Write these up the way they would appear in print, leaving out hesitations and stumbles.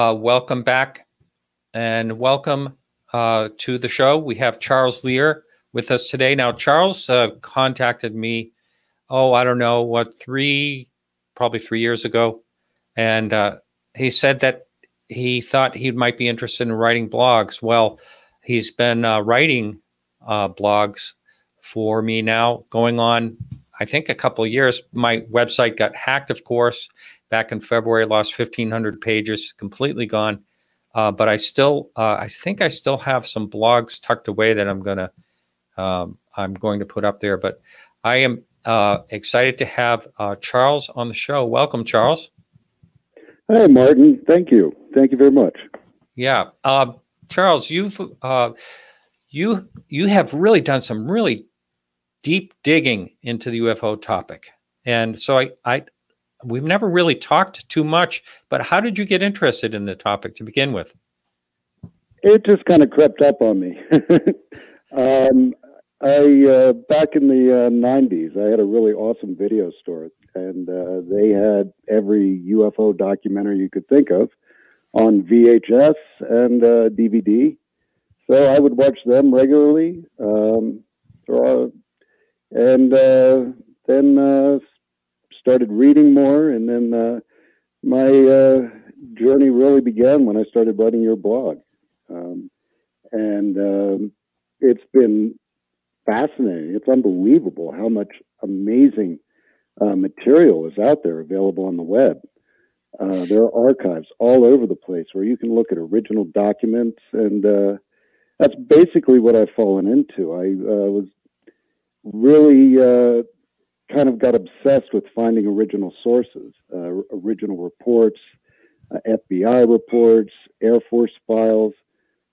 Welcome back and welcome to the show. We have Charles Lear with us today. Now, Charles contacted me, I don't know, probably 3 years ago. And he said that he thought he might be interested in writing blogs. Well, he's been writing blogs for me now, going on, I think, a couple of years. My website got hacked, of course, back in February. Lost 1,500 pages, completely gone. But I think I still have some blogs tucked away that I'm going to put up there. But I am excited to have Charles on the show. Welcome, Charles. Hi, Martin. Thank you. Thank you very much. Yeah, Charles, you have really done some really deep digging into the UFO topic, and so we've never really talked too much. But how did you get interested in the topic to begin with? It just kind of crept up on me. Back in the 90s, I had a really awesome video store, and they had every UFO documentary you could think of on VHS and DVD. So I would watch them regularly, and then started reading more, and then my journey really began when I started writing your blog. It's been fascinating. It's unbelievable how much amazing material is out there available on the web. There are archives all over the place where you can look at original documents, and that's basically what I've fallen into. I was really kind of got obsessed with finding original sources, original reports, FBI reports, Air Force files,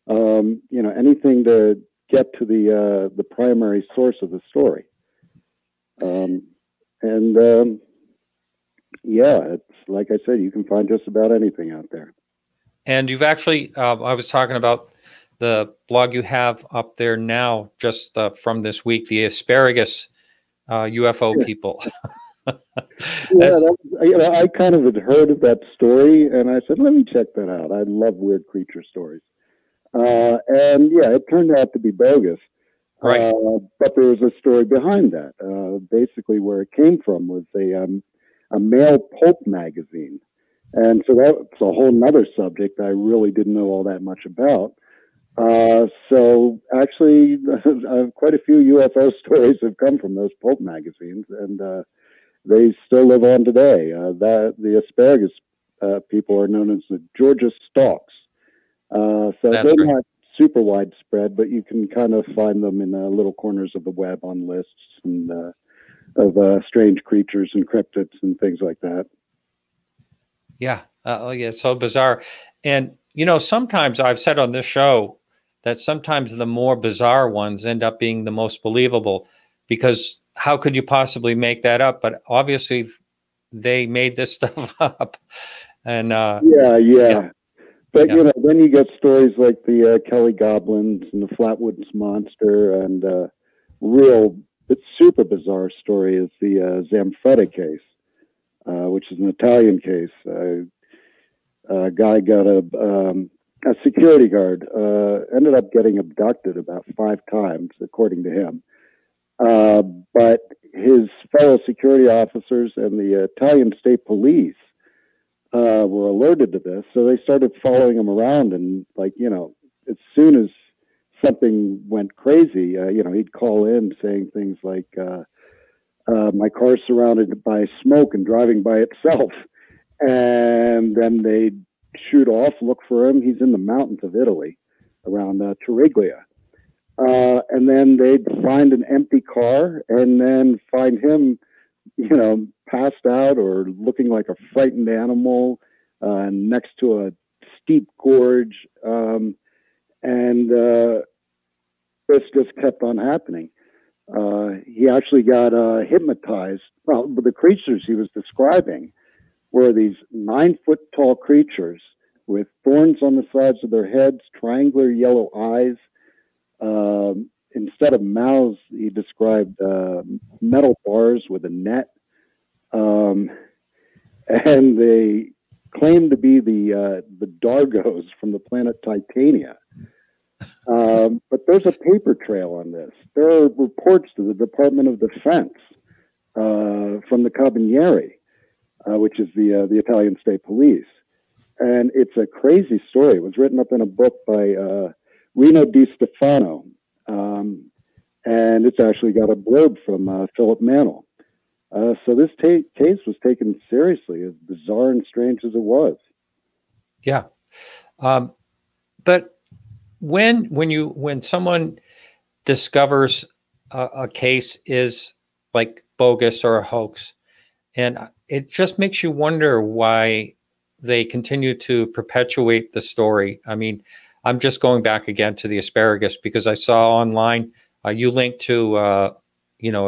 anything to get to the primary source of the story. It's like I said, you can find just about anything out there. And you've actually, I was talking about the blog you have up there now, just from this week, the asparagus UFO people. I kind of had heard of that story, and I said, let me check that out. I love weird creature stories. It turned out to be bogus. Right. But there was a story behind that. Basically, where it came from was a male pulp magazine. And so that's a whole nother subject I really didn't know all that much about. So actually, quite a few UFO stories have come from those pulp magazines, and they still live on today. The asparagus people are known as the Georgia Stalks. So that's they're right. not super widespread, but you can kind of find them in little corners of the web on lists and of strange creatures and cryptids and things like that. Yeah. It's so bizarre. And, sometimes I've said on this show that sometimes the more bizarre ones end up being the most believable, because how could you possibly make that up? But obviously they made this stuff up. And yeah. But, then you get stories like the Kelly Goblins and the Flatwoods Monster, and it's super bizarre story is the Zamfretta case, which is an Italian case. A guy got a security guard, ended up getting abducted about 5 times, according to him. But his fellow security officers and the Italian state police were alerted to this, so they started following him around, and as soon as something went crazy, he'd call in saying things like, my car's surrounded by smoke and driving by itself, and then they'd shoot off, look for him. He's in the mountains of Italy around Tariglia, and then they'd find an empty car and then find him passed out or looking like a frightened animal next to a steep gorge. This just kept on happening. He actually got hypnotized. Well, the creatures he was describing were these 9-foot tall creatures with thorns on the sides of their heads, triangular yellow eyes. Instead of mouths, he described metal bars with a net. And they claimed to be the Dargos from the planet Titania. But there's a paper trail on this. There are reports to the Department of Defense from the Carabinieri, which is the Italian state police. And it's a crazy story. It was written up in a book by Rino Di Stefano. And it's actually got a blurb from Philip Mantle. So this case was taken seriously, as bizarre and strange as it was. Yeah. But when someone discovers a case is like bogus or a hoax, and it just makes you wonder why they continue to perpetuate the story. I mean, I'm just going back again to the asparagus because I saw online you linked to a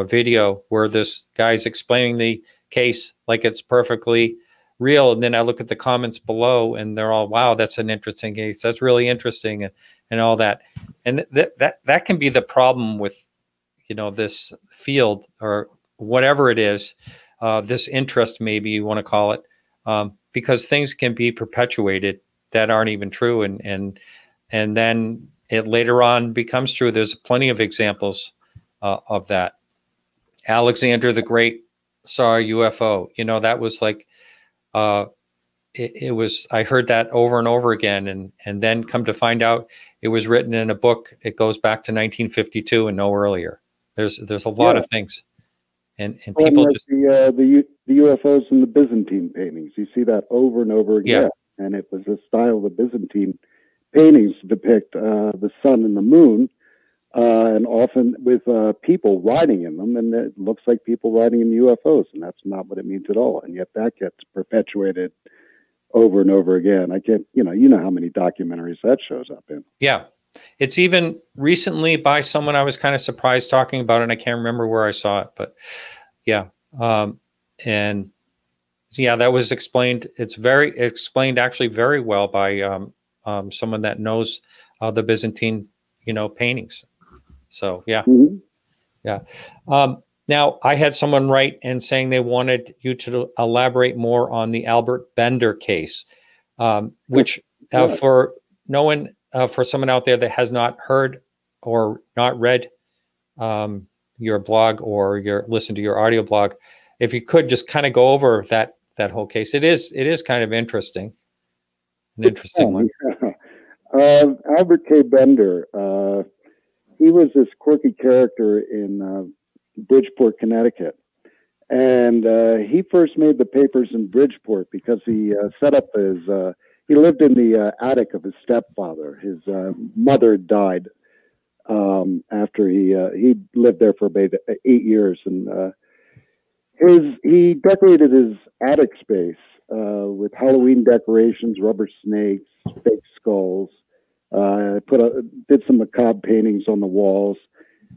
video where this guy's explaining the case like it's perfectly real, and then I look at the comments below and they're all, wow, that's an interesting case, that's really interesting, and all that. And that can be the problem with this field or whatever it is, this interest, maybe you want to call it, because things can be perpetuated that aren't even true, and then it later on becomes true. There's plenty of examples of that. Alexander the Great saw a UFO. That was like, it was, I heard that over and over again, and then come to find out it was written in a book. It goes back to 1952 and no earlier. There's a lot of things, and people like just the UFOs in the Byzantine paintings. You see that over and over again, and it was the style of the Byzantine paintings to depict the sun and the moon, and often with people riding in them, and it looks like people riding in UFOs, and that's not what it means at all. And yet that gets perpetuated over and over again. I can't, you know how many documentaries that shows up in. Yeah. It's even recently by someone I was kind of surprised talking about it, and I can't remember where I saw it, but yeah. And yeah, that was explained. It's explained actually very well by someone that knows the Byzantine, paintings. So yeah. Mm-hmm. Yeah. Now I had someone write and saying they wanted you to elaborate more on the Albert Bender case, which for no one, for someone out there that has not heard or not read your blog or listened to your audio blog, if you could just kind of go over that whole case. It is kind of interesting, an interesting one. Yeah. Albert K. Bender, he was this quirky character in Bridgeport, Connecticut. And he first made the papers in Bridgeport because he set up he lived in the attic of his stepfather. His mother died after he lived there for about 8 years. And he decorated his attic space with Halloween decorations, rubber snakes, fake skulls, did some macabre paintings on the walls,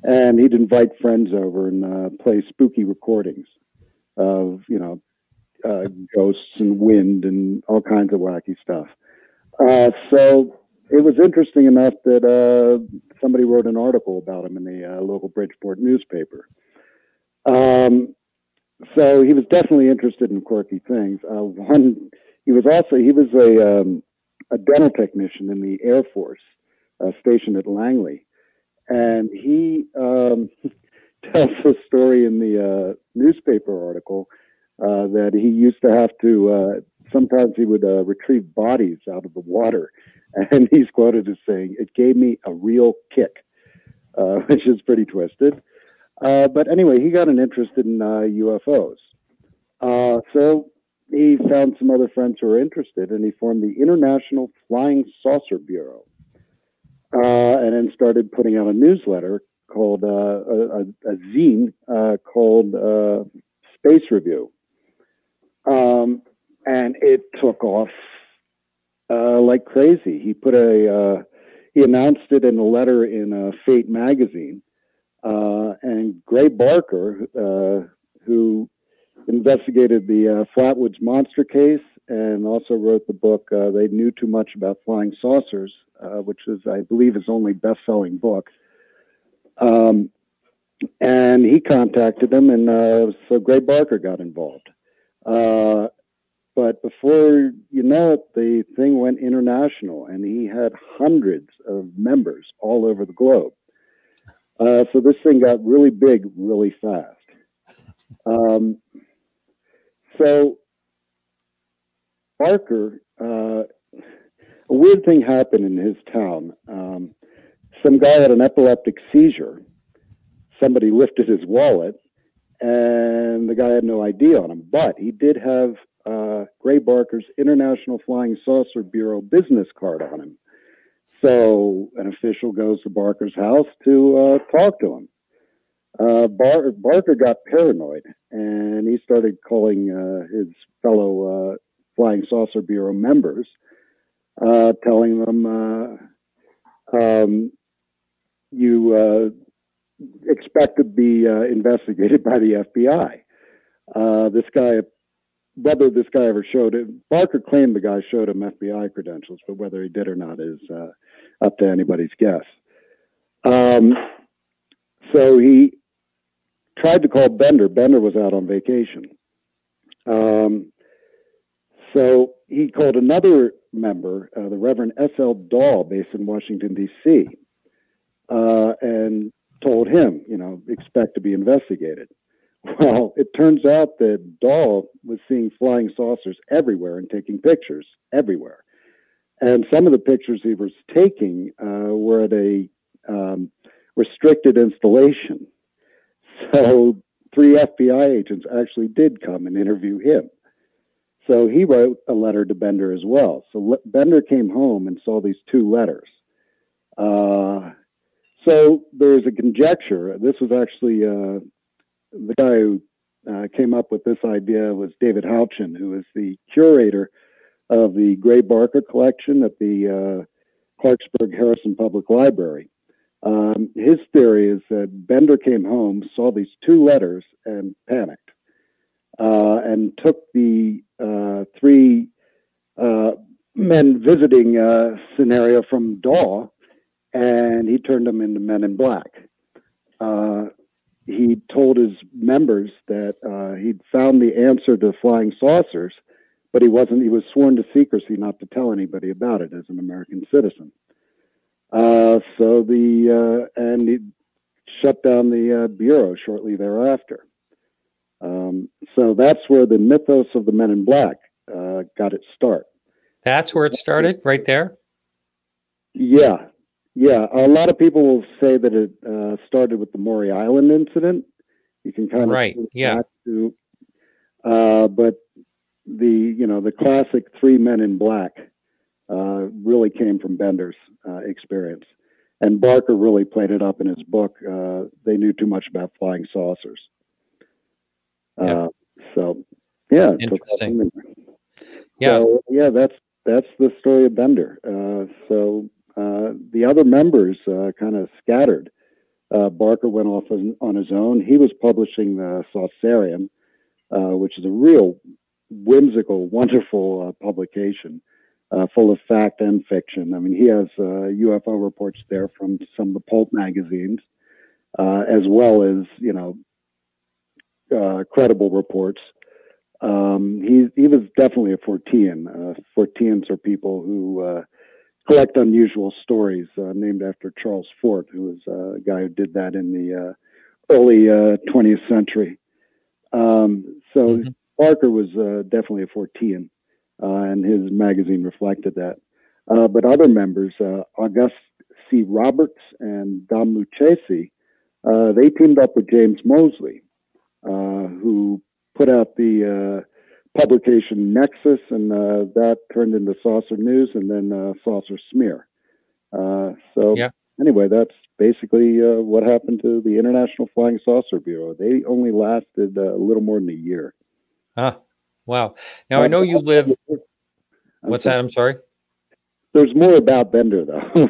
and he'd invite friends over and play spooky recordings of, ghosts and wind and all kinds of wacky stuff. So it was interesting enough that somebody wrote an article about him in the local Bridgeport newspaper. So he was definitely interested in quirky things. He was a dental technician in the Air Force, stationed at Langley. And he tells a story in the newspaper article that he used to have to, sometimes he would retrieve bodies out of the water. And he's quoted as saying, "It gave me a real kick," which is pretty twisted. But anyway, he got an interest in UFOs. So he found some other friends who were interested, and he formed the International Flying Saucer Bureau. And then started putting out a newsletter called a zine called Space Review. And it took off like crazy. He announced it in a letter in Fate magazine. And Gray Barker, who investigated the Flatwoods Monster case and also wrote the book They Knew Too Much About Flying Saucers, which is, I believe, his only best-selling book. And he contacted him, and so Gray Barker got involved. but before you know it, the thing went international, and he had hundreds of members all over the globe. So this thing got really big really fast. So Barker, a weird thing happened in his town. Some guy had an epileptic seizure. Somebody lifted his wallet, and the guy had no ID on him, but he did have Gray Barker's International Flying Saucer Bureau business card on him. So an official goes to Barker's house to talk to him. Barker got paranoid, and he started calling his fellow Flying Saucer Bureau members, telling them, you expect to be investigated by the FBI. This guy, whether this guy ever showed it, Barker claimed the guy showed him FBI credentials, but whether he did or not is up to anybody's guess. So he tried to call Bender. Bender was out on vacation. So he called another member, the Reverend S.L. Dahl, based in Washington, D.C., and told him, expect to be investigated. Well, it turns out that Dahl was seeing flying saucers everywhere and taking pictures everywhere. And some of the pictures he was taking were at a restricted installation. So 3 FBI agents actually did come and interview him. So he wrote a letter to Bender as well. So Bender came home and saw these 2 letters. So there's a conjecture. This was actually the guy who came up with this idea was David Houchin, who is the curator of the Gray Barker collection at the Clarksburg Harrison Public Library. His theory is that Bender came home, saw these 2 letters, and panicked, and took the 3 men visiting scenario from Dahl, and he turned them into Men in Black. He told his members that he'd found the answer to flying saucers, but he was sworn to secrecy not to tell anybody about it as an American citizen. And he shut down the Bureau shortly thereafter. So that's where the mythos of the Men in Black got its start. That's where it started, right there? Yeah. A lot of people will say that it started with the Maury Island incident. You can kind of right, yeah. To, but the classic 3 Men in Black really came from Bender's experience, and Barker really played it up in his book. They knew too much about flying saucers. Interesting. That's the story of Bender. The other members kind of scattered. Barker went off on his own. He was publishing the Saucerian, which is a real whimsical, wonderful publication, full of fact and fiction. I mean, he has UFO reports there from some of the pulp magazines, as well as, credible reports. He was definitely a Fortean. Forteans are people who collect unusual stories, named after Charles Fort, who was a guy who did that in the early 20th century. Barker was definitely a Fortean, and his magazine reflected that. But other members, Auguste C. Roberts and Dom Lucchesi, they teamed up with James Moseley, who put out the publication Nexus, and that turned into Saucer News, and then Saucer Smear. Anyway, that's basically what happened to the International Flying Saucer Bureau. They only lasted a little more than a year. Wow. Now, I know you live... What's that? I'm sorry? There's more about Bender, though.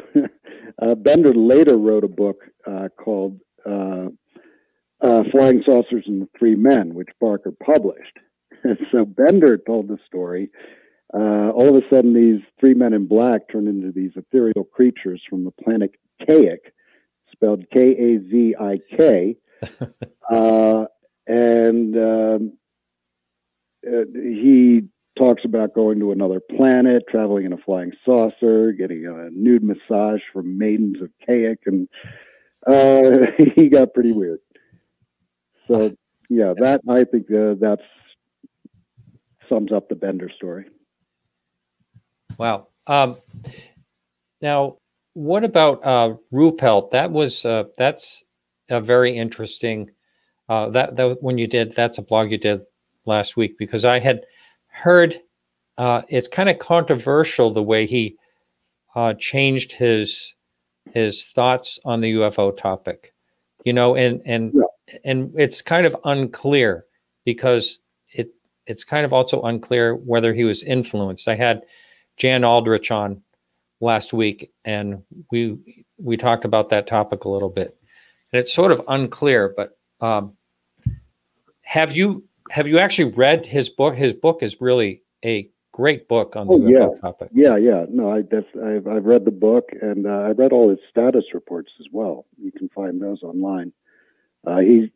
Bender later wrote a book called Flying Saucers and the 3 Men, which Barker published. So Bender told the story. All of a sudden, these 3 Men in Black turned into these ethereal creatures from the planet Kazik, spelled K-A-Z-I-K. He talks about going to another planet, traveling in a flying saucer, getting a nude massage from maidens of Kayik, and he got pretty weird. So, yeah, that I think that sums up the Bender story. Wow. Now, what about Ruppelt? That's a very interesting. That when you did, that's a blog you did last week, because I had heard it's kind of controversial the way he changed his thoughts on the UFO topic, and it's kind of unclear, because it's kind of also unclear whether he was influenced. I had Jan Aldrich on last week, and we talked about that topic a little bit, and it's sort of unclear. But have you actually read his book? His book is really a great book on the UFO topic. Yeah. No, I've read the book, and I read all his status reports as well. You can find those online. He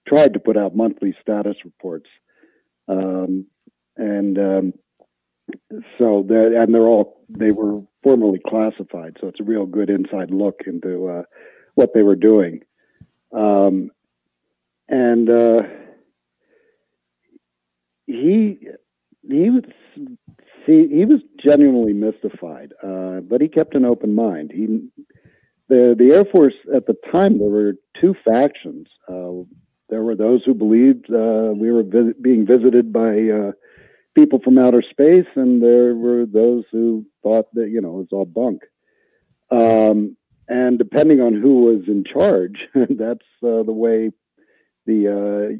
tried to put out monthly status reports, so they were formally classified. So it's a real good inside look into what they were doing. He was genuinely mystified, but he kept an open mind. The Air Force at the time, there were two factions. There were those who believed we were being visited by people from outer space, and there were those who thought that it was all bunk. And depending on who was in charge, that's the way the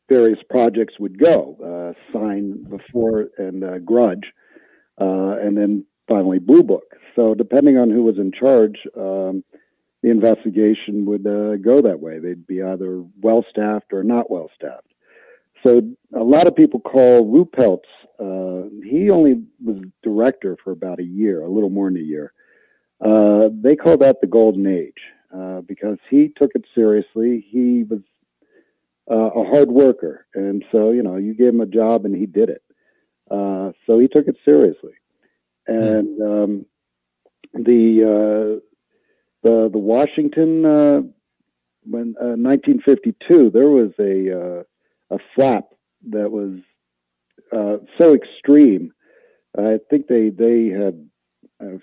various projects would go. Sign before and Grudge, and then finally Blue Book. So depending on who was in charge, the investigation would go that way. They'd be either well-staffed or not well-staffed. So a lot of people call Ruppelt's, he only was director for about a year, a little more than a year. They call that the golden age, because he took it seriously. He was a hard worker. And so, you gave him a job and he did it. So he took it seriously. And the Washington, when 1952, there was a flap that was so extreme. I think they had, I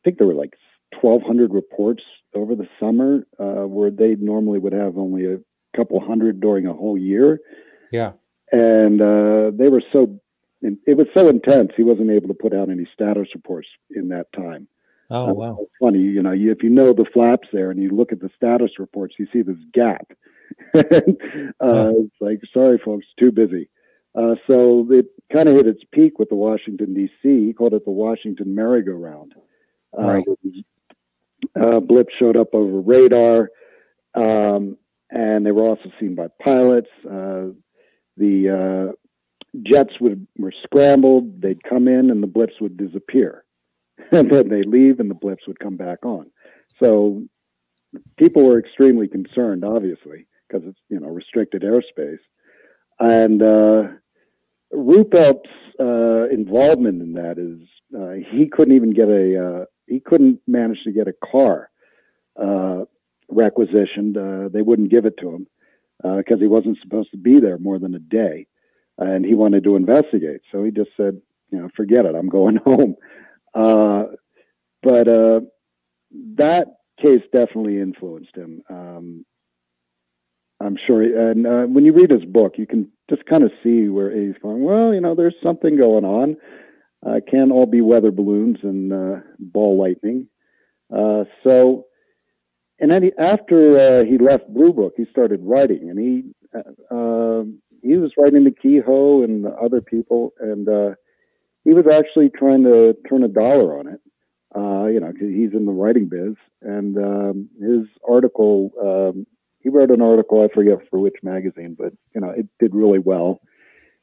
think there were like 1,200 reports over the summer, where they normally would have only a couple hundred during a whole year. Yeah. And it was so intense, he wasn't able to put out any status reports in that time. Oh, wow. It's funny, if you know the flaps there and you look at the status reports, you see this gap. It's like, sorry, folks, too busy. So it kind of hit its peak with the Washington, D.C. He called it the Washington merry-go-round. Right. Blips showed up over radar, and they were also seen by pilots. The jets were scrambled. They'd come in, and the blips would disappear. And then they'd leave, and the blips would come back on. So people were extremely concerned, obviously, because it's restricted airspace. And Ruppelt's involvement in that is he couldn't manage to get a car requisitioned. They wouldn't give it to him because he wasn't supposed to be there more than a day, and he wanted to investigate. So he just said, forget it, I'm going home. But that case definitely influenced him. I'm sure. And when you read his book, you can just kind of see where he's going, well, there's something going on. Can't all be weather balloons and ball lightning. So, and then after he left Blue Book, he started writing, and he was writing to Kehoe and other people, and he was actually trying to turn a dollar on it, because he's in the writing biz. And his article, he wrote an article, I forget for which magazine, but it did really well.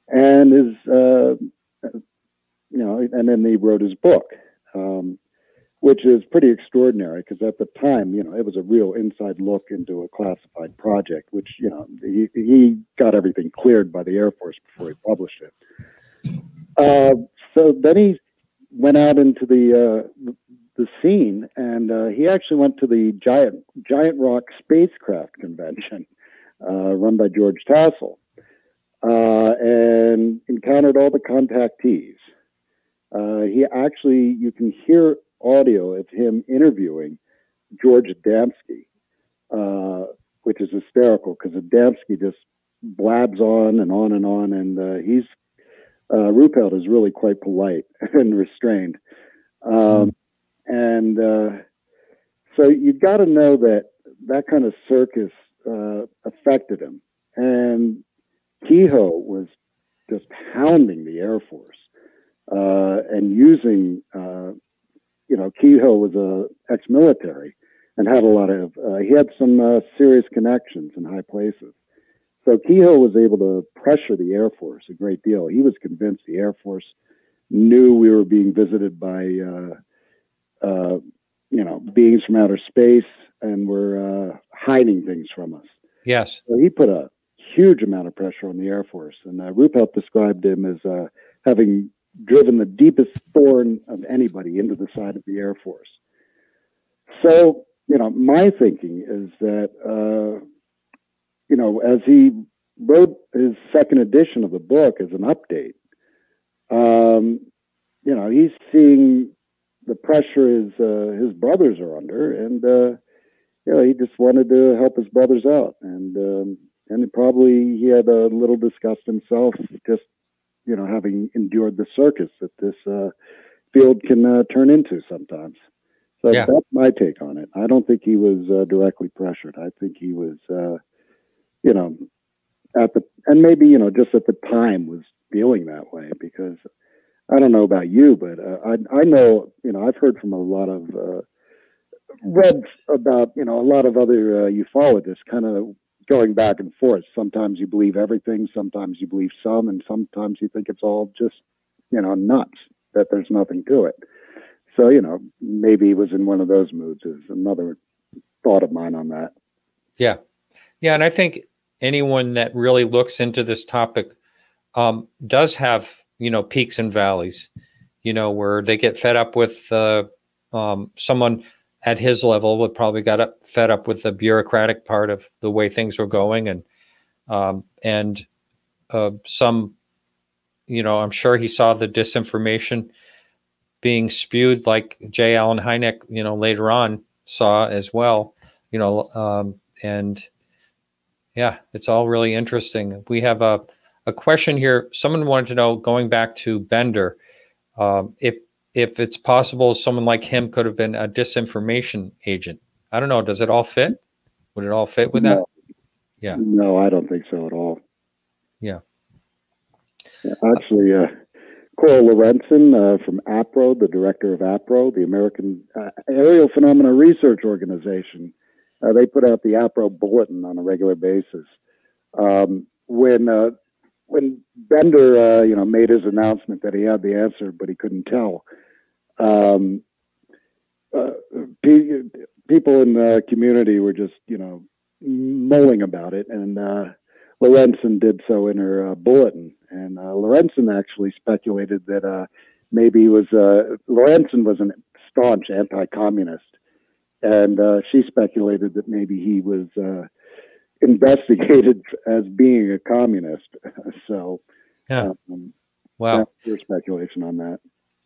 And his, and then he wrote his book. which is pretty extraordinary because at the time, you know, it was a real inside look into a classified project, which, you know, he got everything cleared by the Air Force before he published it. So then he went out into the scene, and he actually went to the Giant Rock Spacecraft Convention run by George Tassel, and encountered all the contactees. He actually, you can hear audio of him interviewing George Adamski, which is hysterical because Adamski just blabs on and on and on, and Ruppelt is really quite polite and restrained. And so you've got to know that kind of circus affected him. And Kehoe was just pounding the Air Force and using, you know, Kehoe was a ex-military and had a lot of, he had some serious connections in high places. So Kehoe was able to pressure the Air Force a great deal. He was convinced the Air Force knew we were being visited by, you know, beings from outer space and were hiding things from us. Yes. So he put a huge amount of pressure on the Air Force. And Ruppelt described him as having driven the deepest thorn of anybody into the side of the Air Force. So, you know, my thinking is that, you know, as he wrote his second edition of the book as an update, you know, he's seeing the pressure his brothers are under, and you know, he just wanted to help his brothers out, and probably he had a little disgust himself, just, you know, having endured the circus that this field can turn into sometimes. So yeah. That's my take on it. I don't think he was directly pressured. I think he was, you know, and maybe, you know, just at the time was feeling that way, because I don't know about you, but I know, you know, I've heard from a lot of, read about, you know, a lot of other ufologists kind of going back and forth. Sometimes you believe everything, sometimes you believe some, and sometimes you think it's all just, you know, nuts, that there's nothing to it. So, you know, maybe he was in one of those moods, is another thought of mine on that. Yeah. Yeah. And I think anyone that really looks into this topic does have, you know, peaks and valleys, you know, where they get fed up with someone at his level would probably got fed up with the bureaucratic part of the way things were going. And some, you know, I'm sure he saw the disinformation being spewed like J. Allen Hynek, you know, later on saw as well, you know, and yeah, it's all really interesting. We have a question here. Someone wanted to know, going back to Bender, if it's possible someone like him could have been a disinformation agent. I don't know. Does it all fit? Would it all fit with that? Yeah. No, I don't think so at all. Yeah. Actually, Coral Lorenzen from APRO, the director of APRO, the American Aerial Phenomena Research Organization, they put out the APRO bulletin on a regular basis. When Bender, you know, made his announcement that he had the answer, but he couldn't tell, people in the community were just, you know, mulling about it, and Lorenzen did so in her bulletin. And Lorenzen actually speculated that maybe Lorenzen was a staunch anti-communist, and she speculated that maybe he was investigated as being a communist. So, yeah. Wow. That's your speculation on that.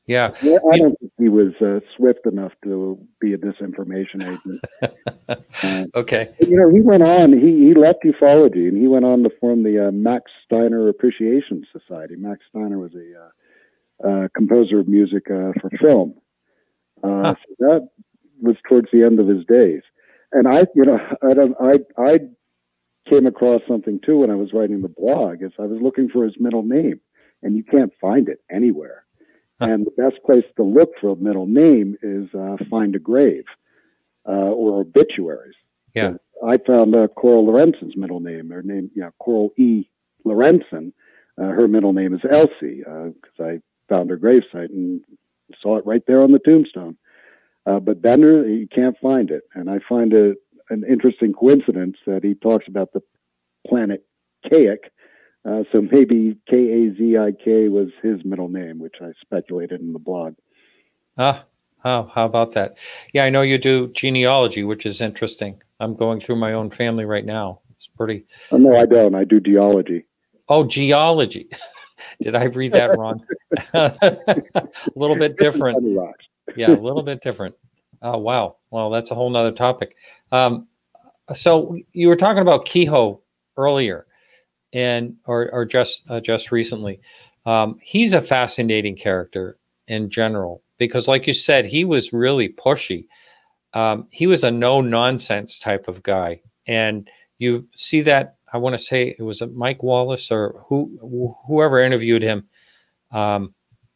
Yeah. I don't think he was swift enough to be a disinformation agent. Okay. You know, he went on, he left ufology, and he went on to form the Max Steiner Appreciation Society. Max Steiner was a composer of music for film. So that was towards the end of his days. And I came across something too when I was writing the blog, is I was looking for his middle name, and you can't find it anywhere. And the best place to look for a middle name is Find a Grave or obituaries. Yeah. So I found Coral Lorenzen's middle name. Her name, Coral E. Lorenzen. Her middle name is Elsie, because I found her gravesite and saw it right there on the tombstone. But Bender, you can't find it. And I find it an interesting coincidence that he talks about the planet Kaik. So maybe Kazik was his middle name, which I speculated in the blog. Ah, oh, how about that? Yeah, I know you do genealogy, which is interesting. I'm going through my own family right now. It's pretty. Oh, no, I don't. I do geology. Oh, geology. Did I read that wrong? A little bit different. Yeah, a little bit different. Oh, wow. Well, that's a whole nother topic. So you were talking about Kehoe earlier, and or just recently. He's a fascinating character in general because, like you said, he was really pushy. He was a no-nonsense type of guy, and you see that. I want to say it was Mike Wallace or whoever interviewed him. I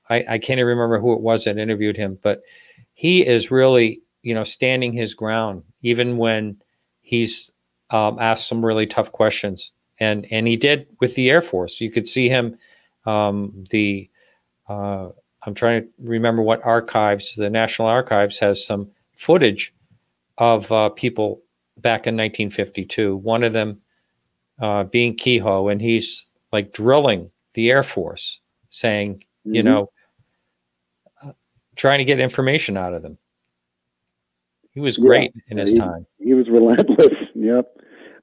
can't even remember who it was that interviewed him, but he is really, standing his ground, even when he's asked some really tough questions. And he did with the Air Force. You could see him, I'm trying to remember what archives, the National Archives has some footage of people back in 1952. One of them being Kehoe, and he's like drilling the Air Force, saying, trying to get information out of them. He was great in his time. He was relentless. Yep.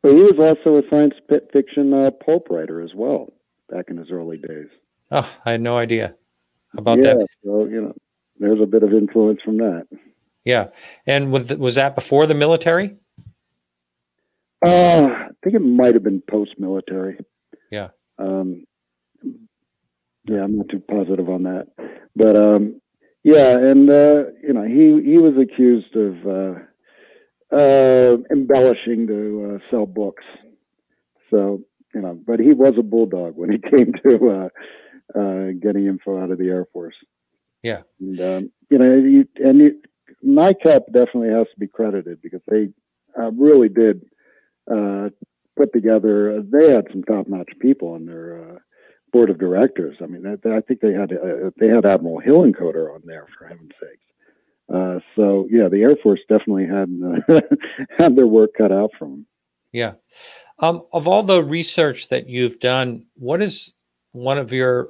But he was also a science fiction pulp writer as well back in his early days. Oh, I had no idea about that. So, there's a bit of influence from that. Yeah. And was that before the military? I think it might have been post-military. Yeah. I'm not too positive on that. But, and, he was accused of embellishing to sell books. So, but he was a bulldog when it came to getting info out of the Air Force. Yeah. And, NICAP definitely has to be credited because they really did put together, they had some top-notch people on their board of directors. I mean, I think they had Admiral Hillencoder on there, for heaven's sakes. So the Air Force definitely had had their work cut out from them. Yeah. Of all the research that you've done, what is one of your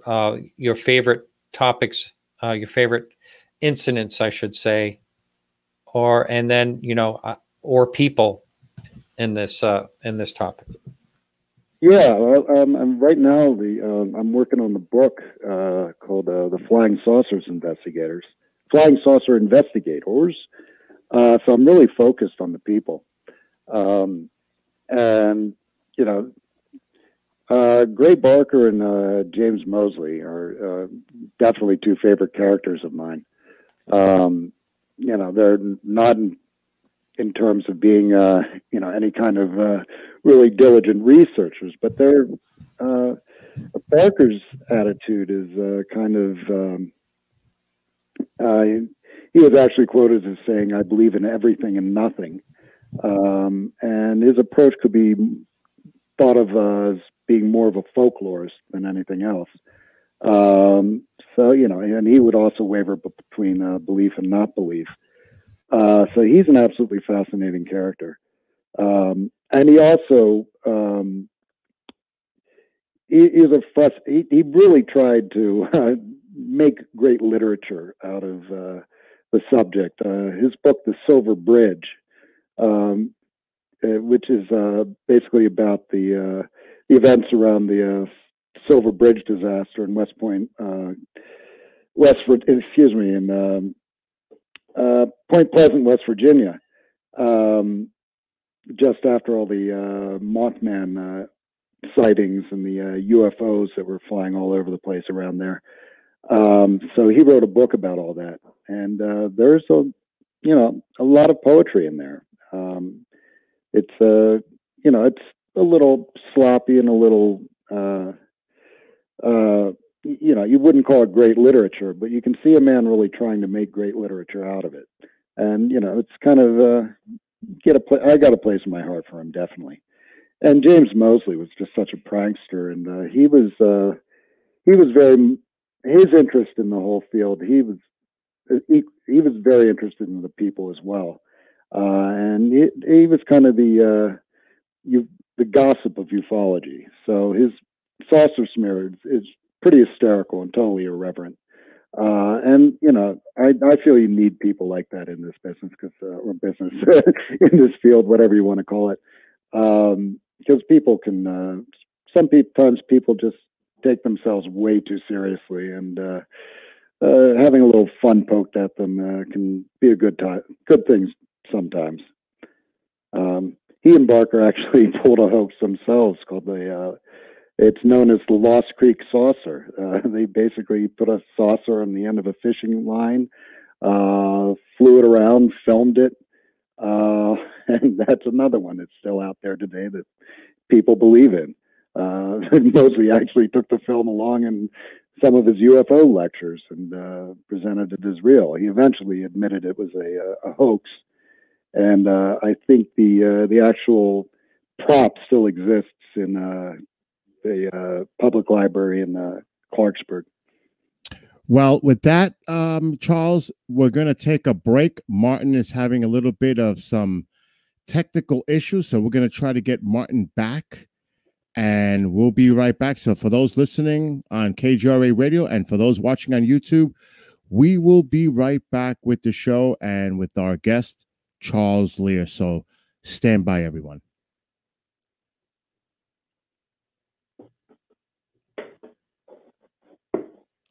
favorite topics, your favorite incidents, I should say, or people in this topic? Yeah, I'm right now. I'm working on the book called "The Flying Saucer Investigators." So I'm really focused on the people, and Gray Barker and James Mosley are definitely two favorite characters of mine. They're not in terms of being any kind of really diligent researchers, but they're Barker's attitude is kind of he was actually quoted as saying, "I believe in everything and nothing," and his approach could be thought of as being more of a folklorist than anything else. And he would also waver between belief and not belief. So he's an absolutely fascinating character. And he also, he really tried to make great literature out of the subject. His book, The Silver Bridge, which is basically about the events around the Silver Bridge disaster in West Point, Point Pleasant, West Virginia, just after all the Mothman sightings and the UFOs that were flying all over the place around there. So he wrote a book about all that, and there's a lot of poetry in there. It's it's a little sloppy and a little you wouldn't call it great literature, but you can see a man really trying to make great literature out of it. And it's kind of I got a place in my heart for him, definitely. And James Mosley was just such a prankster, and he was very, his interest in the whole field. He was he was very interested in the people as well, and he was kind of the gossip of ufology. So his saucer smear is pretty hysterical and totally irreverent. And I feel you need people like that in this business, or business in this field, whatever you want to call it, because people can. Sometimes people just take themselves way too seriously, and having a little fun poked at them can be a good thing sometimes. He and Barker actually pulled a hoax themselves called it's known as the Lost Creek saucer. They basically put a saucer on the end of a fishing line, flew it around, filmed it, and that's another one that's still out there today that people believe in. Mosley actually took the film along in some of his UFO lectures and presented it as real. He eventually admitted it was a hoax, and I think the actual prop still exists in the public library in Clarksburg. Well, with that, Charles, we're going to take a break. Martin is having a little bit of some technical issues, so we're going to try to get Martin back, and we'll be right back. So for those listening on KGRA Radio and for those watching on YouTube, we will be right back with the show and with our guest, Charles Lear. So stand by, everyone.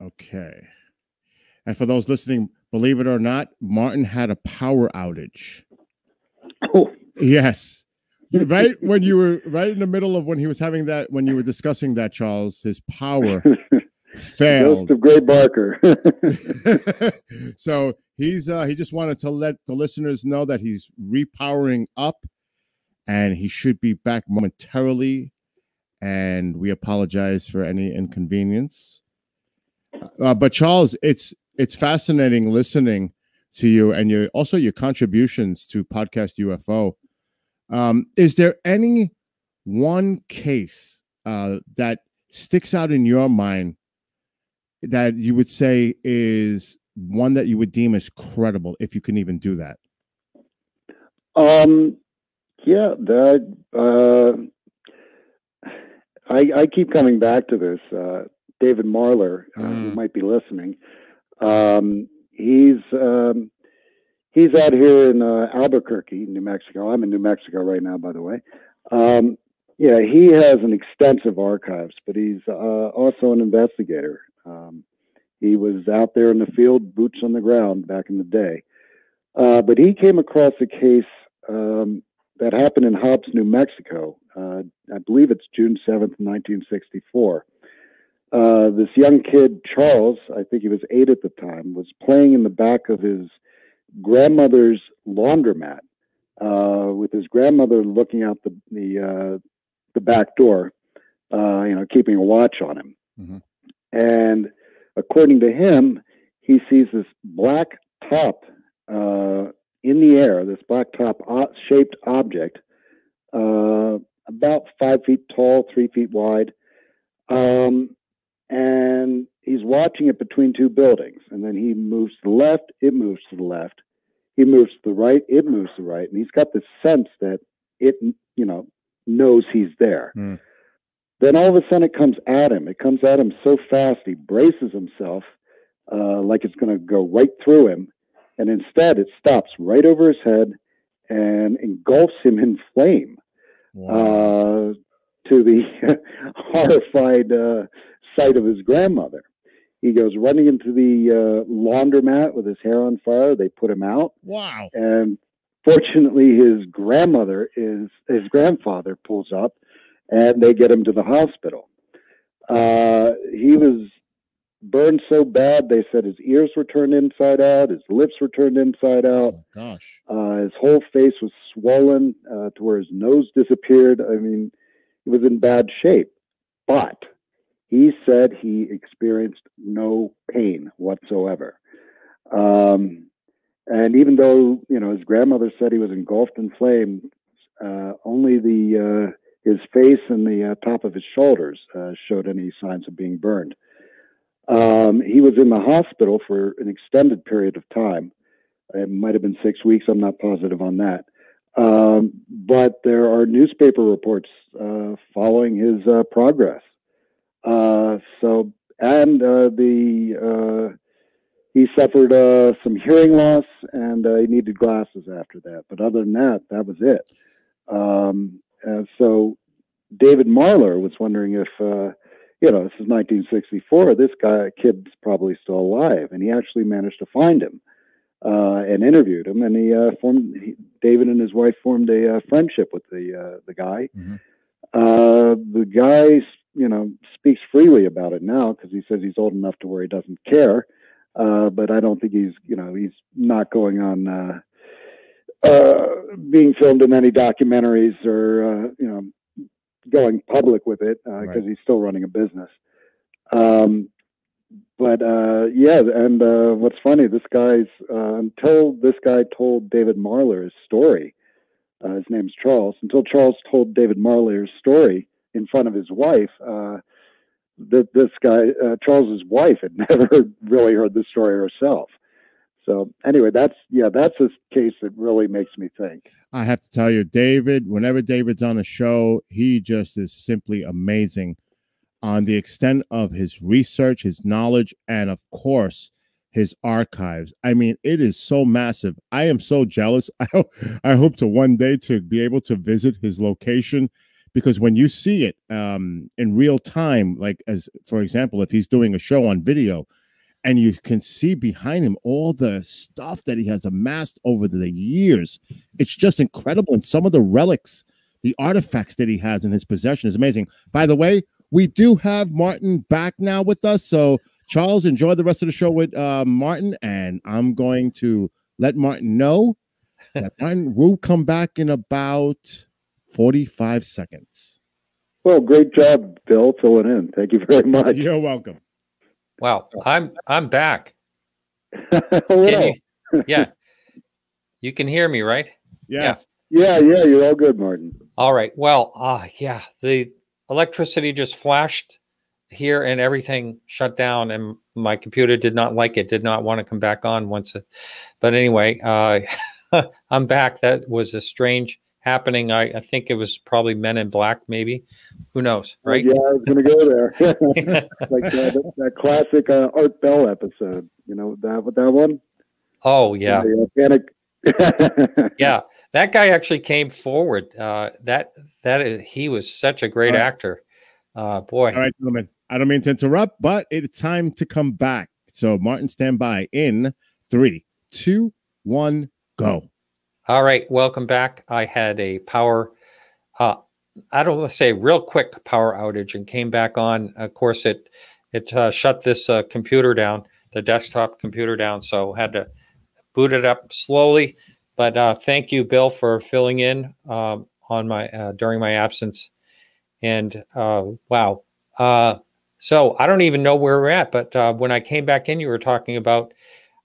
Okay. And for those listening, believe it or not, Martin had a power outage. Oh. Yes. Right when you were right in the middle of when he was having that, when you were discussing that, Charles, his power failed. Ghost of Gray Barker. So he just wanted to let the listeners know that he's repowering up and he should be back momentarily. And we apologize for any inconvenience. But Charles, it's fascinating listening to you and your contributions to Podcast UFO. Is there any one case that sticks out in your mind that you would say is one that you would deem as credible, if you can even do that? Yeah, I keep coming back to this. David Marler, who might be listening, he's out here in Albuquerque, New Mexico. I'm in New Mexico right now, by the way. Yeah, he has an extensive archives, but he's also an investigator. He was out there in the field, boots on the ground back in the day. But he came across a case that happened in Hobbs, New Mexico. I believe it's June 7th, 1964. This young kid, Charles, I think he was 8 at the time, was playing in the back of his grandmother's laundromat, with his grandmother looking out the back door, keeping a watch on him. Mm-hmm. And according to him, he sees this black top in the air, this black top shaped object, about 5 feet tall, 3 feet wide. And he's watching it between two buildings. And then he moves to the left, it moves to the left. He moves to the right, it moves to the right. And he's got this sense that it, knows he's there. Mm. Then all of a sudden it comes at him. It comes at him so fast, he braces himself like it's going to go right through him. And instead it stops right over his head and engulfs him in flame. Wow. To the horrified sight of his grandmother. He goes running into the laundromat with his hair on fire. They put him out. Wow. And fortunately, his grandfather pulls up and they get him to the hospital. He was burned so bad, they said his ears were turned inside out, his lips were turned inside out. Oh, gosh. His whole face was swollen to where his nose disappeared. I mean, he was in bad shape. But he said he experienced no pain whatsoever. And even though, his grandmother said he was engulfed in flame, only his face and the top of his shoulders showed any signs of being burned. He was in the hospital for an extended period of time. It might have been 6 weeks. I'm not positive on that. But there are newspaper reports following his progress. He suffered some hearing loss, and he needed glasses after that. But other than that, that was it. So David Marler was wondering if, this is 1964, this kid's probably still alive. And he actually managed to find him and interviewed him. And David and his wife formed a friendship with the guy. Mm-hmm. The guy, speaks freely about it now because he says he's old enough to where he doesn't care. But I don't think he's not going on being filmed in any documentaries or, going public with it because he's still running a business. And what's funny, this guy's, until this guy told David Marler his story, his name's Charles, until Charles told David Marler his story in front of his wife, this guy, Charles's wife, had never really heard the story herself. So anyway, that's a case that really makes me think. I have to tell you, David, whenever David's on the show, he just is simply amazing on the extent of his research, his knowledge, and of course, his archives. I mean, it is so massive. I am so jealous. I hope to one day to be able to visit his location, because when you see it in real time, like as, for example, if he's doing a show on video, and you can see behind him all the stuff that he has amassed over the years. It's just incredible. And some of the relics, the artifacts that he has in his possession is amazing. By the way, we do have Martin back now with us. So, Charles, enjoy the rest of the show with Martin. And I'm going to let Martin know that Martin will come back in about 45 seconds. Well, great job, Bill, filling in. Thank you very much. You're welcome. Wow, I'm back. Yeah, you can hear me, right? Yes. Yeah, you're all good, Martin. All right. Well, the electricity just flashed here and everything shut down, and my computer did not like it. Did not want to come back on but anyway, I'm back. That was a strange happening. I think it was probably Men in Black, maybe. Who knows, right? Yeah, I was going to go there. Like that classic Art Bell episode. You know that one? Oh, yeah. Panic. Yeah, that guy actually came forward. He was such a great actor. Boy. All right, gentlemen. I don't mean to interrupt, but it's time to come back. So, Martin, stand by in 3, 2, 1, go. All right, welcome back. I had a power, I don't want to say real quick power outage, and came back on. Of course, it shut this computer down, the desktop computer down, so had to boot it up slowly. But thank you, Bill, for filling in on my during my absence. And wow, so I don't even know where we're at. But when I came back in, you were talking about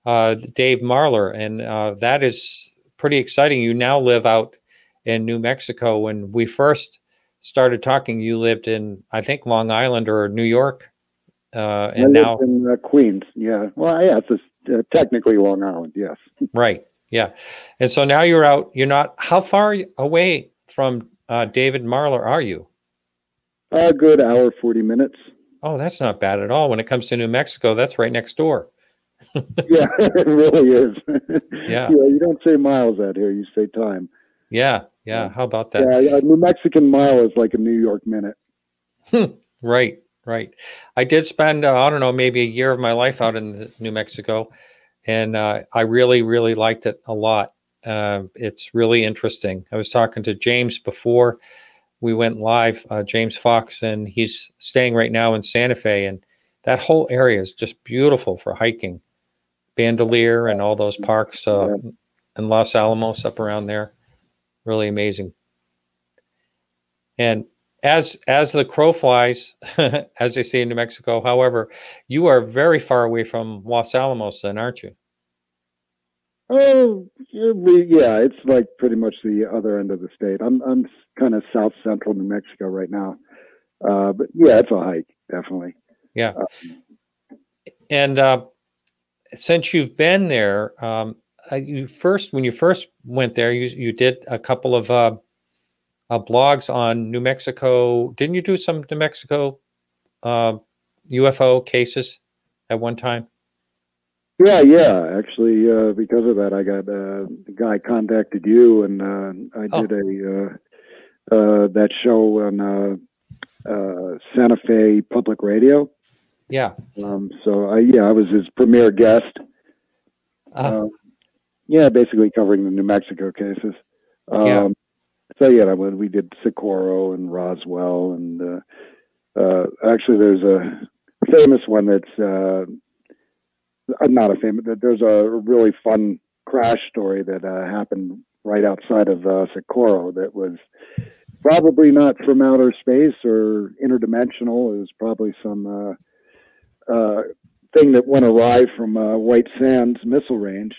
Dave Marler, and that is pretty exciting. You now live out in New Mexico. When we first started talking, you lived in, I think, Long Island or New York, and now in Queens. Yeah, well, yeah, it's technically Long Island. Yes, right. Yeah, and so now you're out. You're not. How far away from David Marler are you? A good hour, 40 minutes. Oh, that's not bad at all. When it comes to New Mexico, that's right next door. Yeah, it really is. Yeah. You don't say miles out here, you say time. Yeah. How about that? Yeah, a New Mexican mile is like a New York minute. Right. I did spend, I don't know, maybe a year of my life out in New Mexico, and I really, really liked it a lot. It's really interesting. I was talking to James before we went live, James Fox, and he's staying right now in Santa Fe, and that whole area is just beautiful for hiking. Bandelier and all those parks in Los Alamos up around there. Really amazing. And as the crow flies, as they say in New Mexico, however, you are very far away from Los Alamos then, aren't you? Oh, yeah, it's like pretty much the other end of the state. I'm kind of south central New Mexico right now. But yeah, it's a hike, definitely. Yeah. And since you've been there, when you first went there, you did a couple of blogs on New Mexico. Didn't you do some New Mexico UFO cases at one time? Yeah. Actually, because of that, I got the guy contacted you, and I did that show on Santa Fe Public Radio. Yeah. So I was his premier guest. Basically covering the New Mexico cases. So we did Socorro and Roswell, and actually there's a famous one that's not a famous. There's a really fun crash story that happened right outside of Socorro that was probably not from outer space or interdimensional. It was probably some thing that went awry from White Sands missile range,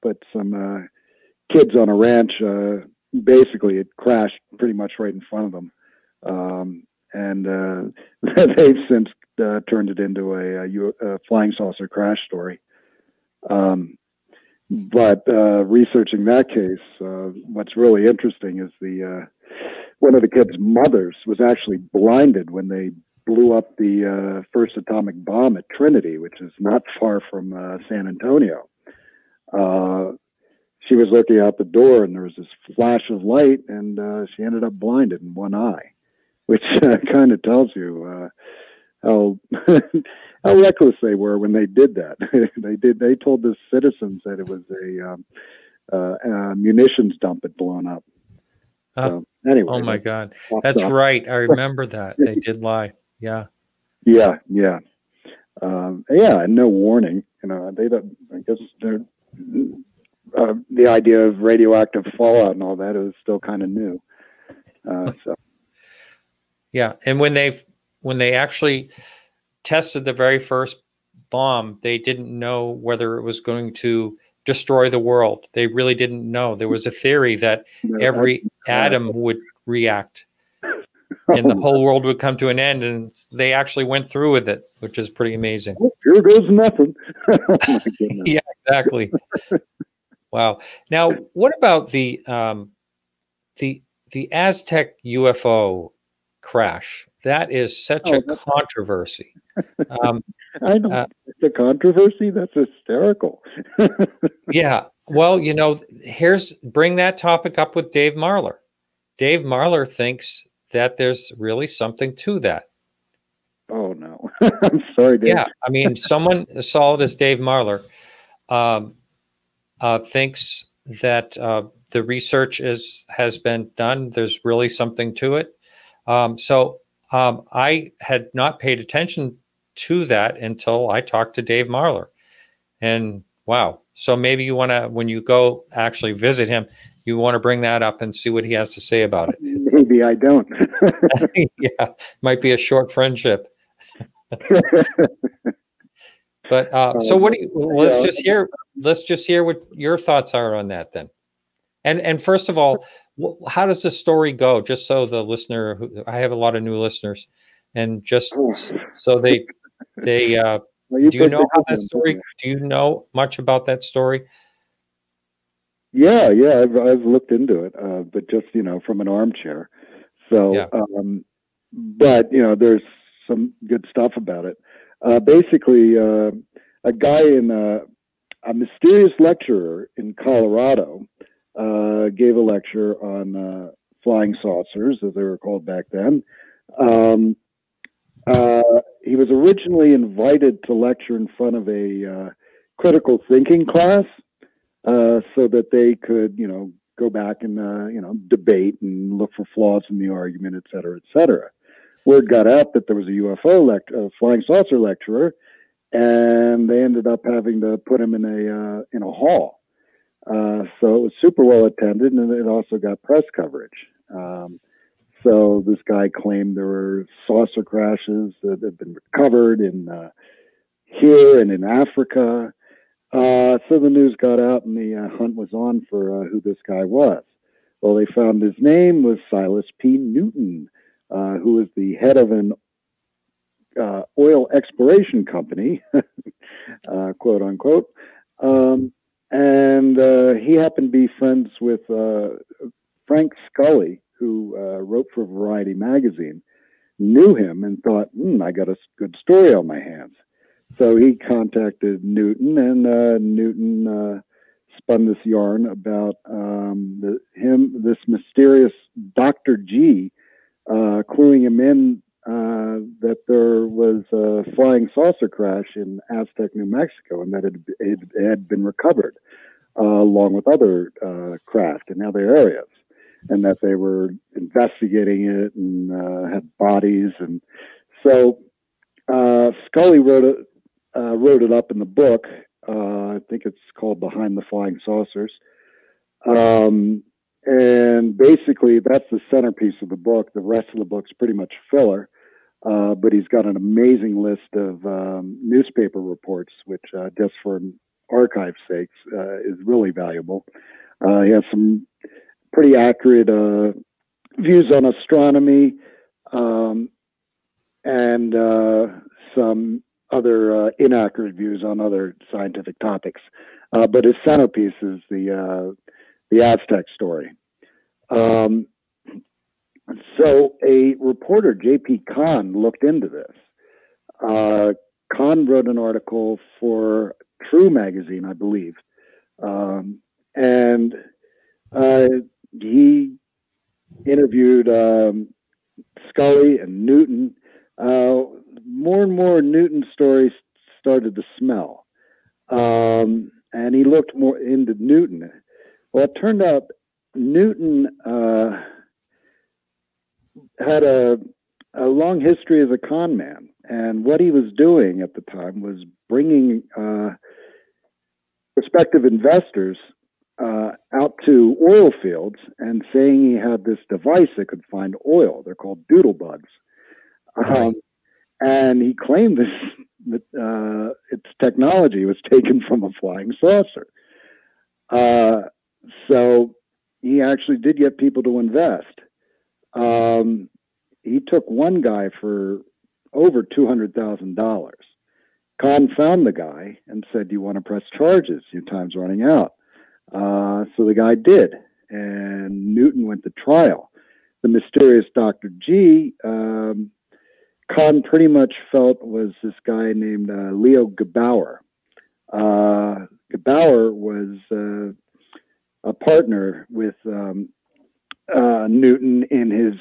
but some kids on a ranch, basically it crashed pretty much right in front of them. And they've since turned it into a flying saucer crash story. But researching that case, what's really interesting is one of the kids' mothers was actually blinded when they blew up the first atomic bomb at Trinity, which is not far from San Antonio. She was looking out the door, and there was this flash of light, and she ended up blinded in one eye, which kind of tells you how reckless they were when they did that. They told the citizens that it was a munitions dump had blown up. So, anyway. Oh my God, that's right. I remember that they did lie. Yeah. And no warning. They don't. I guess they're. The idea of radioactive fallout and all that is still kind of new. Yeah, and when they actually tested the very first bomb, they didn't know whether it was going to destroy the world. They really didn't know. There was a theory that every atom would react and the whole world would come to an end, and they actually went through with it, which is pretty amazing. Oh, here goes nothing. Oh my goodness. Yeah, exactly. Wow. Now, what about the Aztec UFO crash? That is such a controversy. I know. It's a controversy. That's hysterical. Yeah. Well, bring that topic up with Dave Marler. Dave Marler thinks that there's really something to that. Oh, no. I'm sorry, Dave. Yeah. I mean, someone as solid as Dave Marler thinks that the research has been done. There's really something to it. So I had not paid attention to that until I talked to Dave Marler. And wow. So maybe you want to, when you go actually visit him, you want to bring that up and see what he has to say about it. Maybe I don't. Yeah, might be a short friendship. But so what do you? Let's just hear what your thoughts are on that then. And first of all, how does the story go? Just so the listener, I have a lot of new listeners, and just so they do you know how that story? Do you know much about that story? Yeah, I've looked into it, but just from an armchair. So, yeah. But there's some good stuff about it. Basically, a guy a mysterious lecturer in Colorado gave a lecture on flying saucers, as they were called back then. He was originally invited to lecture in front of a critical thinking class, so that they could, go back and, debate and look for flaws in the argument, et cetera, et cetera. Word got out that there was a UFO flying saucer lecturer, and they ended up having to put him in a hall. So it was super well attended, and it also got press coverage. So this guy claimed there were saucer crashes that had been recovered in here and in Africa. So the news got out, and the hunt was on for who this guy was. Well, they found his name was Silas P. Newton, who was the head of oil exploration company, quote unquote. And he happened to be friends with Frank Scully, who wrote for Variety magazine, knew him and thought, I got a good story on my hands. So he contacted Newton, and Newton spun this yarn about this mysterious Dr. G, cluing him in that there was a flying saucer crash in Aztec, New Mexico, and that it had been recovered along with other craft in other areas, and that they were investigating it and had bodies. And so Scully wrote it up in the book. I think it's called Behind the Flying Saucers. And basically, that's the centerpiece of the book. The rest of the book's pretty much filler. But he's got an amazing list of newspaper reports, which just for archive's sakes is really valuable. He has some pretty accurate views on astronomy and some other inaccurate views on other scientific topics. But his centerpiece is the Aztec story. So a reporter, J.P. Kahn, looked into this. Kahn wrote an article for True magazine, I believe. And he interviewed Scully and Newton. More and more Newton stories started to smell. And he looked more into Newton. Well, it turned out Newton had a long history as a con man. And what he was doing at the time was bringing prospective investors out to oil fields and saying he had this device that could find oil. They're called doodlebugs. And he claimed that its technology was taken from a flying saucer. So he actually did get people to invest. He took one guy for over $200,000. Kahn found the guy and said, "Do you want to press charges? Your time's running out." So the guy did, and Newton went to trial. The mysterious Dr. G, Kahn pretty much felt was this guy named Leo Gebauer. Gebauer was a partner with Newton in his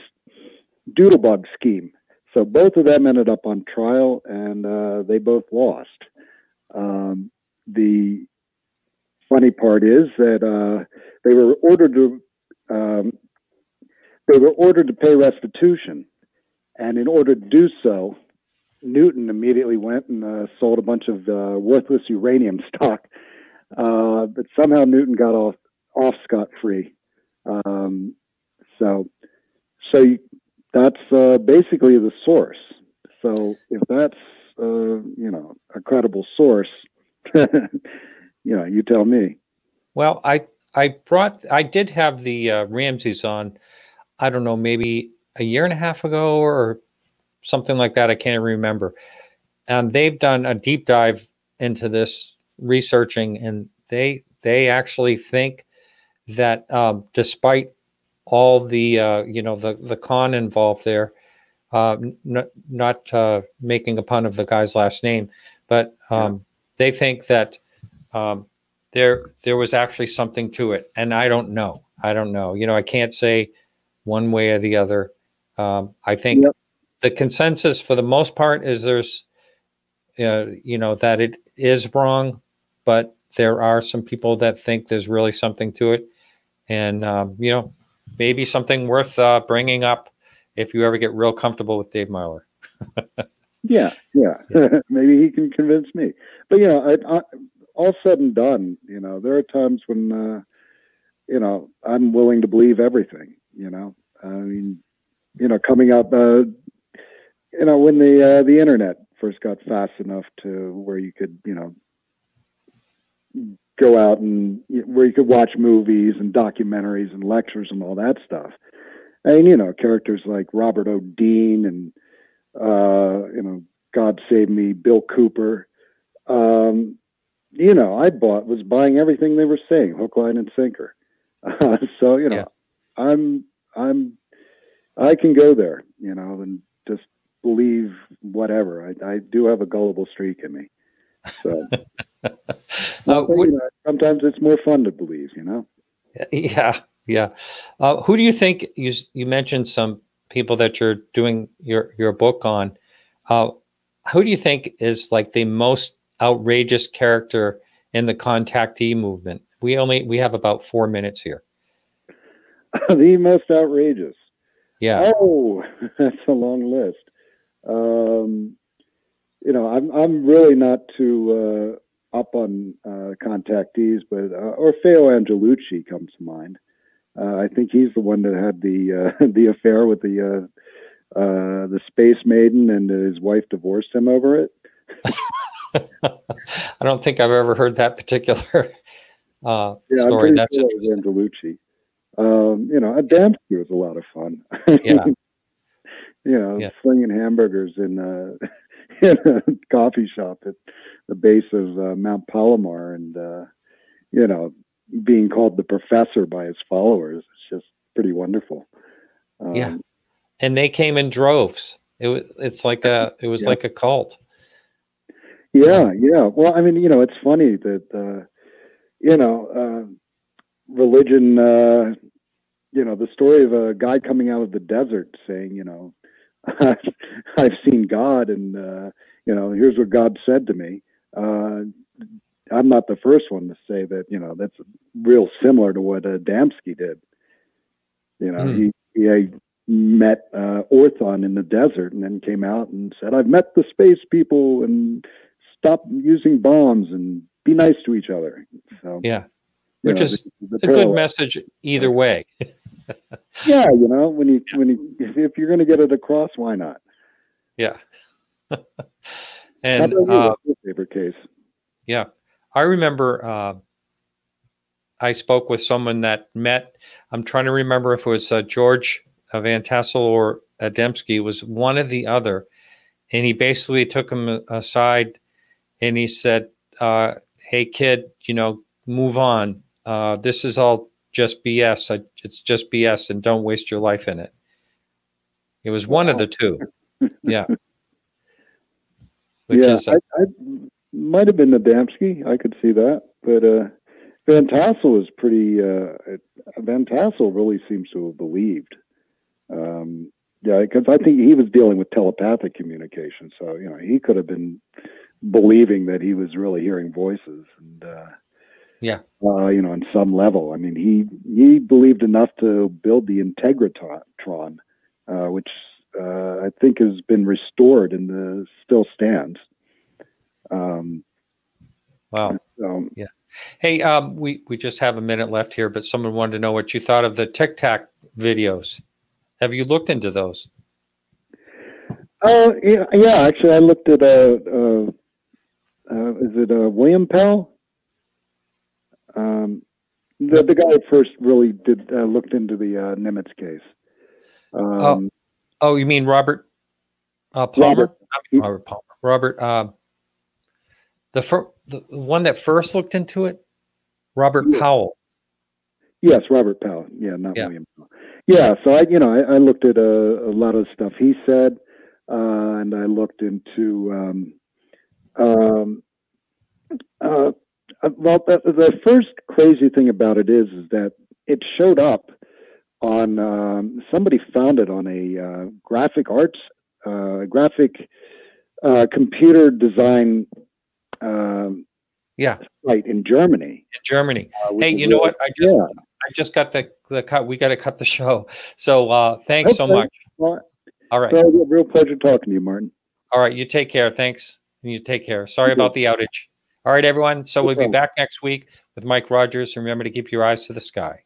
doodlebug scheme. So both of them ended up on trial, and they both lost. The funny part is that they were ordered to pay restitution, and in order to do so, Newton immediately went and sold a bunch of worthless uranium stock. But somehow Newton got off scot-free. So that's basically the source. So if that's a credible source, you tell me. Well, I did have the Ramseys on, I don't know, maybe a year and a half ago or something like that. I can't remember. And they've done a deep dive into this researching, and they actually think that despite all the the con involved there, not making a pun of the guy's last name, but they think that there was actually something to it, and I don't know. I can't say one way or the other. I think the consensus for the most part is there's that it is wrong, but there are some people that think there's really something to it, and maybe something worth bringing up if you ever get real comfortable with Dave Marler. Yeah. Maybe he can convince me. But all said and done, there are times when I'm willing to believe everything. I mean, coming up, when the internet first got fast enough to where you could, go out and where you could watch movies and documentaries and lectures and all that stuff. And, characters like Robert O. Dean and, God Save Me, Bill Cooper. You know, was buying everything they were saying, hook, line, and sinker. So, you know, I can go there, you know, and just believe whatever. I do have a gullible streak in me. So you know, sometimes it's more fun to believe, you know? Yeah. Yeah. Who do you think, you mentioned some people that you're doing your book on, who do you think is like the most outrageous character in the contactee movement? We have about 4 minutes here. The most outrageous. Yeah. Oh, that's a long list. You know, I'm really not too up on contactees, but Orfeo Angelucci comes to mind. I think he's the one that had the affair with the Space Maiden, and his wife divorced him over it. I don't think I've ever heard that particular story. That's sure interesting. Angelucci. You know, Adamski was a lot of fun. Yeah. You know, slinging hamburgers in a coffee shop at the base of Mount Palomar, and you know, being called the professor by his followers. It's just pretty wonderful. Yeah, and they came in droves. It's like like a cult. Yeah, yeah. Well, I mean, you know, it's funny that you know, religion. You know, the story of a guy coming out of the desert saying, you know, I've seen God, and you know, here's what God said to me. I'm not the first one to say that. You know, that's real similar to what Adamski did. You know, he met Orthon in the desert, and then came out and said, "I've met the space people, and stop using bombs and be nice to each other." So yeah, which is a good message either way. Yeah, you know, if you're going to get it across, why not? Yeah. And what's your favorite case? Yeah, I remember I spoke with someone that met. I'm trying to remember if it was George Van Tassel or Adamski. It was one or the other, and he basically took him aside, and he said, "Hey, kid, you know, move on. This is all just BS. It's just BS, and don't waste your life in it." It was one of the two. Yeah. Which is I might have been Adamski. I could see that, but Van Tassel is pretty. Van Tassel really seems to have believed. Yeah, because I think he was dealing with telepathic communication, so you know, he could have been believing that he was really hearing voices, and you know, on some level. I mean, he believed enough to build the Integratron, which I think has been restored and still stands. Wow. Yeah. Hey, we just have a minute left here, but someone wanted to know what you thought of the Tic Tac videos. Have you looked into those? Yeah. Actually, I looked at is it William Pell? The guy that first really did looked into the Nimitz case. Oh, you mean Robert Palmer? Robert Palmer. Robert, the one that first looked into it, Robert Powell. Yes, Robert Powell. Yeah, not William Powell. Yeah, so I looked at a lot of stuff he said, and I looked into well, the first crazy thing about it is that it showed up on somebody found it on a graphic computer design site in Germany. Hey, you know what? I just got the cut. We got to cut the show. So thanks so much. Well, all right. So real pleasure talking to you, Martin. All right. You take care. Thanks. You take care. Sorry about the outage. All right, everyone. So we'll be back next week with Mike Rogers. Remember to keep your eyes to the sky.